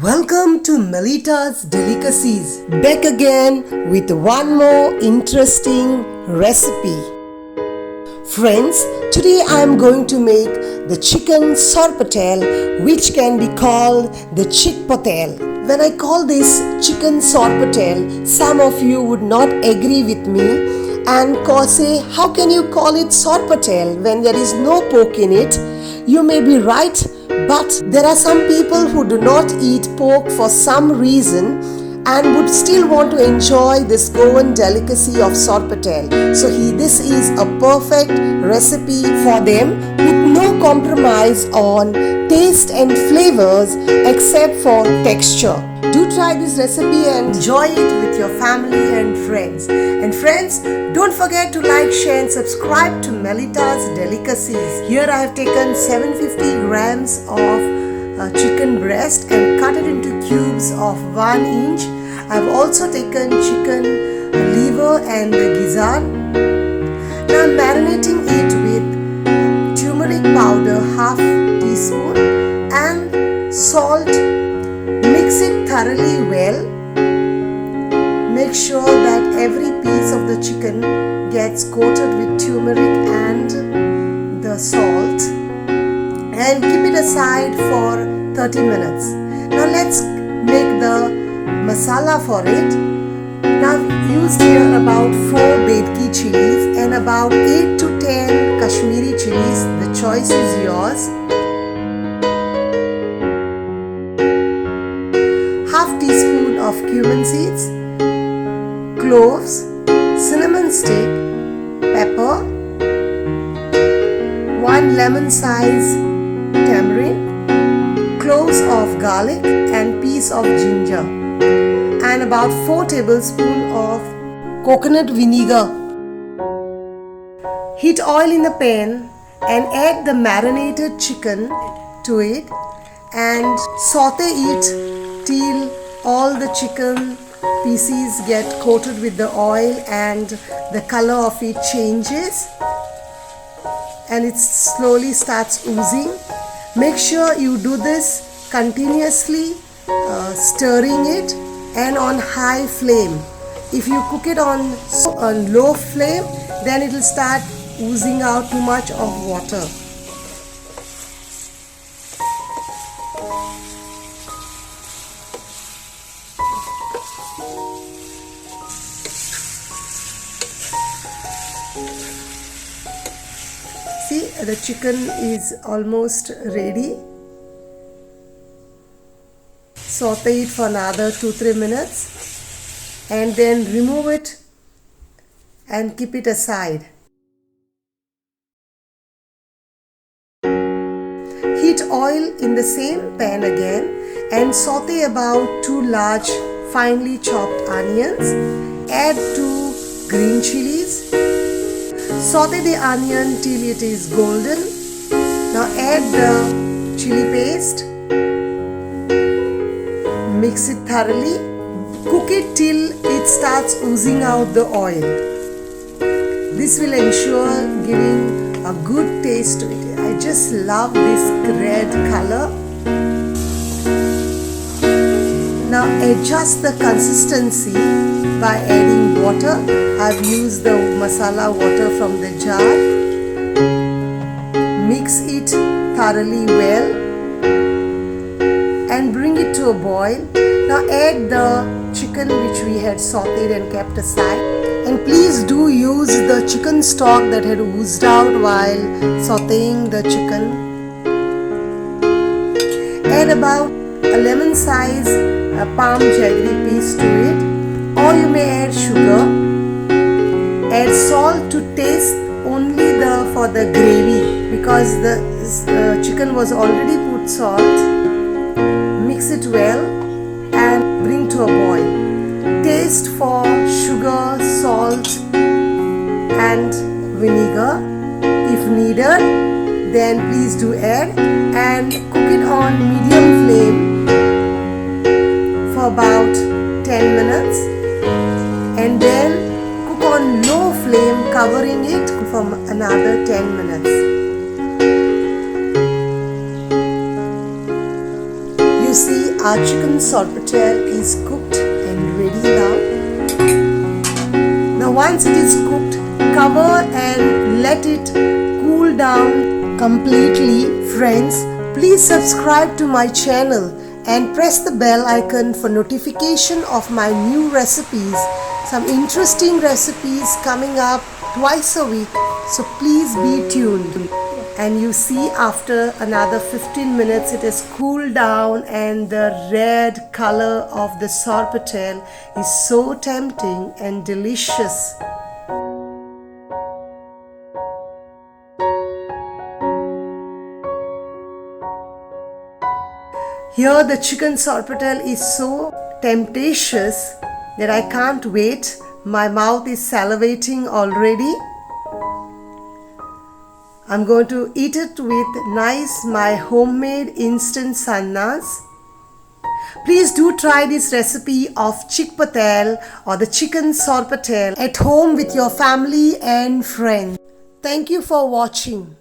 Welcome to Melita's Delicacies, back again with one more interesting recipe. Friends, today I am going to make the Chicken Sorpotel, which can be called the Chickpotel. When I call this Chicken Sorpotel, some of you would not agree with me and say, how can you call it Sorpatel when there is no pork in it? You may be right, but there are some people who do not eat pork for some reason and would still want to enjoy this Goan delicacy of Sorpatel. So this is a perfect recipe for them with no compromise on taste and flavors except for texture. Do try this recipe and enjoy it with your family and friends. And friends, don't forget to like, share and subscribe to Melita's Delicacies. Here I have taken 750 grams of chicken breast and cut it into cubes of 1 inch. I have also taken chicken liver and the gizzard. Now I'm marinating it with turmeric powder half teaspoon and salt. Mix it thoroughly well. Make sure that every piece of the chicken gets coated with turmeric and the salt, and keep it aside for 30 minutes. Now let's make the masala for it. Now I've used here about 4 bedki chilies and about 8 to 10 Kashmiri chilies. The choice is yours. Half teaspoon of cumin seeds, cloves, cinnamon stick, pepper, 1 lemon size tamarind, cloves of garlic and piece of ginger, and about 4 tablespoons of coconut vinegar. Heat oil in the pan and add the marinated chicken to it and saute it till all the chicken pieces get coated with the oil and the color of it changes and it slowly starts oozing. Make sure you do this continuously, stirring it and on high flame. If you cook it on low flame, then it will start oozing out too much of water. See, the chicken is almost ready. Saute it for another 2-3 minutes and then remove it and keep it aside. Heat oil in the same pan again and saute about 2 large finely chopped onions. Add 2 green chilies. Saute the onion till it is golden. Now add the chili paste. Mix it thoroughly. Cook it till it starts oozing out the oil. This will ensure giving a good taste to it. I just love this red color. Now adjust the consistency by adding water. I've used the masala water from the jar. Mix it thoroughly well and bring it to a boil. Now add the chicken which we had sauteed and kept aside. And please do use the chicken stock that had oozed out while sauteing the chicken. Add about a lemon size palm jaggery piece to it, or you may add sugar. Add salt to taste only for the gravy, because the chicken was already put salt. Mix it well and bring to a boil. Taste for sugar, salt and vinegar. If needed, then please do add, and cook it on medium flame for about 10 minutes and then cook on low flame, covering it for another 10 minutes. You see, our chicken sorpotel is cooked and ready now. Now once it is cooked, cover and let it cool down completely. Friends, please subscribe to my channel and press the bell icon for notification of my new recipes. Some interesting recipes coming up twice a week, so please be tuned. And you see, after another 15 minutes it is cooled down and the red color of the sorpatel is so tempting and delicious. Here the chicken sorpotel is so temptatious that I can't wait. My mouth is salivating already. I'm going to eat it with my homemade instant sannas. Please do try this recipe of Chickpotel or the chicken sorpotel at home with your family and friends. Thank you for watching.